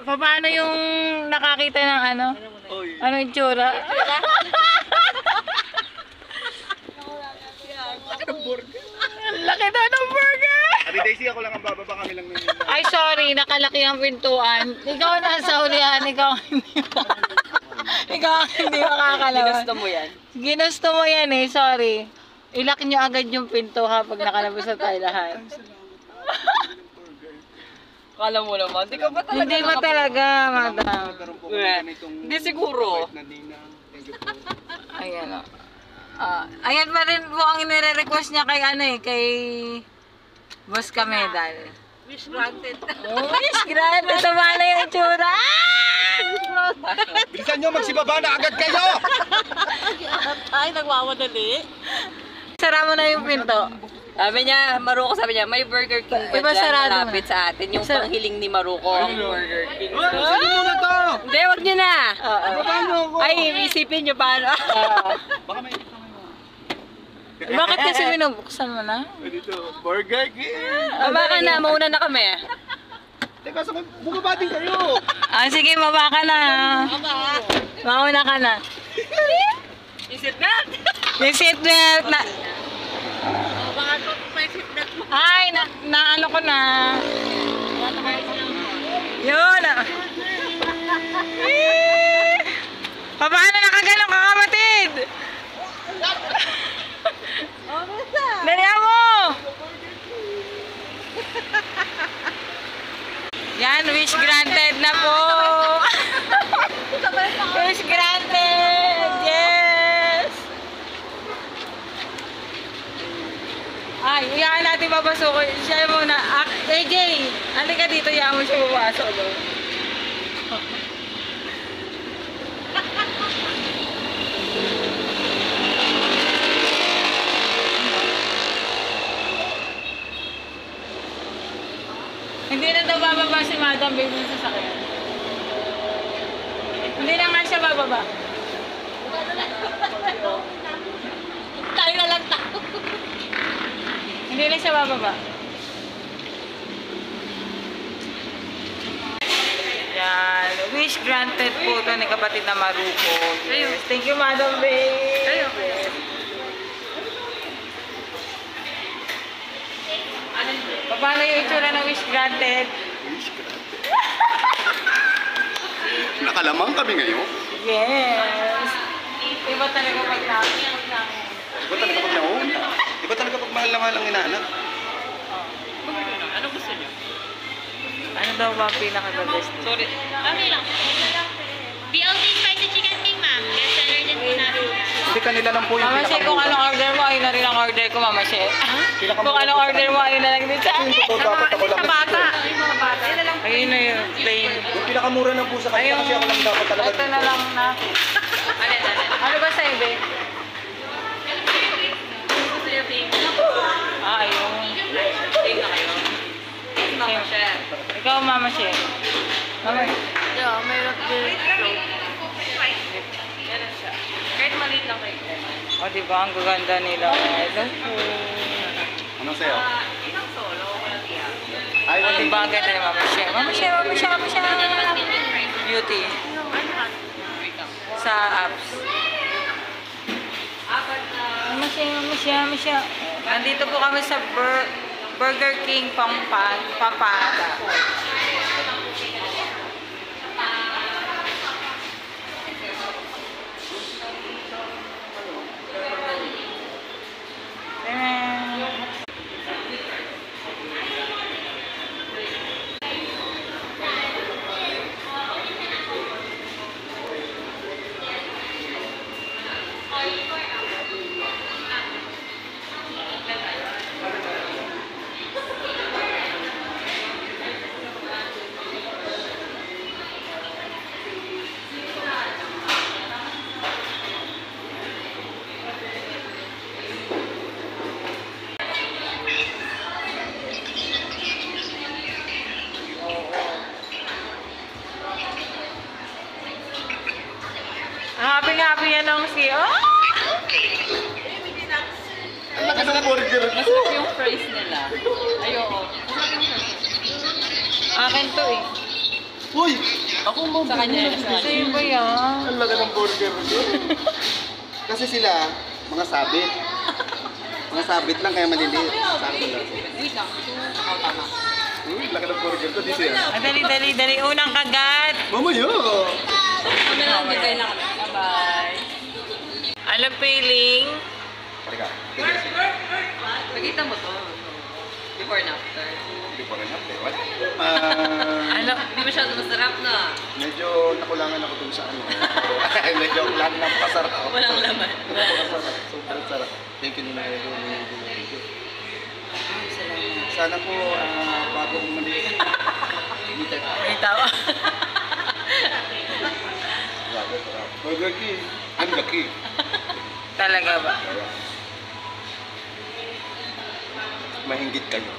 Paano yung nakakita ng ano? Ano yung tsura? Laki daw ng burger! Ate Daisy, ako lang ang bababa, kami lang nung... Ay, sorry. Nakalaki ang pintuan. Ikaw nasa ulihan. Ikaw hindi ikaw hindi makakalabas. Ginusto mo yan? Ginusto mo yan eh. Sorry. Ilak nyo agad yung pinto ha pag nakalabas na tayo lahat. Kala mo naman, di ka ba talaga Hindi ba talaga, madam? Hindi siguro. Ayan o. Ayan pa rin po ang nire-request niya kay ano eh, kay Boss Kamedal. Wish granted. Oh, wish granted. Tama na yung itsura. Bilisan nyo, magsibaba na agad kayo! Ay, nagwawadali. Sara mo na yung pinto. Sabi niya, Maruko, sabi niya, may Burger King ba Iba dyan sarado malapit na. sa atin? Yung panghiling ni Maruko, ang Burger King. Saan mo na to? Hindi, wag niyo na. Paano ako? Ay, isipin niyo paano. Baka may... Bakit kasi binubuksan mo na? Dito, Burger King! Baba ka na, mauna na kami. Teka, sa bumaba din kayo! Sige, baba ka na. Mauna ka na. Yung seatbelt. Yung seatbelt na... Baka ito pa yung seatbelt mo. Ay, na ano ko na. Yun. Paano nakagalang ka kapatid? Dalihan mo! Yan, wish granted na po. Wish granted! Yes! Ay, iyakan natin papasukin. Siya muna. AJ, halika dito. Iyakan mo siya papasok. Hindi na daw bababa si Madam Baby sa sasakyan. Hindi na nga siya bababa. Tayo na lang tayo. Hindi na siya bababa. Yan. Wish granted po ito ni kapatid na Maruko. Yes. Thank you, Madam Baby. Paano yung itsura ng wish granted? Nakalamang kami ngayon. Yes. Iba talaga pag namin. Iba talaga pag nauna. Iba talaga pag mahal na mahal ang inaanak. Ano gusto niyo? Ano daw ba ang pinaka-the best? Sorry. Okay lang. BLT spicy chicken king, ma'am. Best seller din po namin yan. Hindi kanila lang po yung Mama She, kung anong order mo, ayun na rin ang order ko, Mama She. Kung anong order mo, ayun na lang din sa akin. Dapat ako lang. Sa bata. Ayun na yung plain. Yung pinakamura ng pusa kasi kasi ako lang dapat talaga. Ito na lang na. Ano ba sa'yo, babe? Gusto niyo pink? Ayun. Pink na kayo. Mama siya. Ikaw, Mama She. Mama She. Yeah, mayroon din. Ganun siya. Kahit maliit lang kayo. O, diba? Ang gaganda nila. Ito. Ano sa'yo? Isang solo, walang iyak. Ay, O, diba? Ang ganda ni Mama She. Mama She, Mama She, Mama She. Beauty. Sa apps. Mama She, Mama She, Mama She. Nandito po kami sa Burger King Pampanga. Happy yan ang si... Oh! ano na burger? Masarap yung fries nila. Ayoko. Akin to eh. Uy! Ako mo. Sa kanya. Sa'yo ba yan? Ang laga ng burger. Kasi sila, mga sabit. Mga sabit lang kaya maliliit. Sakto lang. Wait lang. Oo, tama. Uy, laki ng burger to. Di siya. Ah, dali. Unang kagat. Mamaya! Kami lang, bigay lang kami. Bye-bye. Ano feeling? Teka. Nakita mo to. Before and after. Before and after. What? Ano? Hindi masyado masarap na. Medyo nakulangan ako dun sa ano. Medyo lang napakasarap. Walang laman. Napakasarap. Sobrang sarap. Thank you nila. Sana po bago bumalik. Hindi tayo. May tawa. Grabe, sarap. Burger King. I'm the king. Talaga ba? Mahinggit kayo.